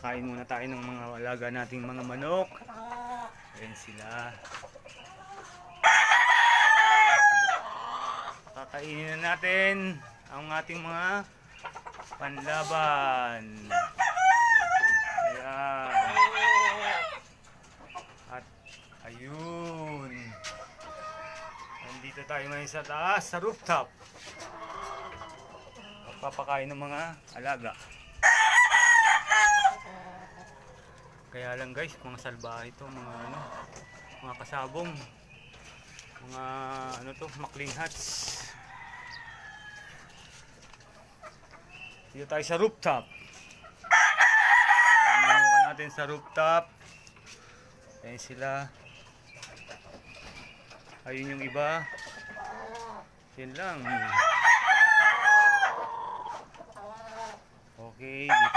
Kain muna tayo ng mga alaga nating mga manok. Ayan sila. Kakainin na natin ang ating mga panlaban. Ayan. At ayun. Nandito tayo ngayon sa taas, sa rooftop. Magpapakain ng mga alaga. Kaya lang guys, mga salbahe ito, mga kasabong, mga makling hats. Dito tayo sa rooftop. Manukan natin sa rooftop. Ayan sila. Ayun yung iba. Yan lang. Okay, dito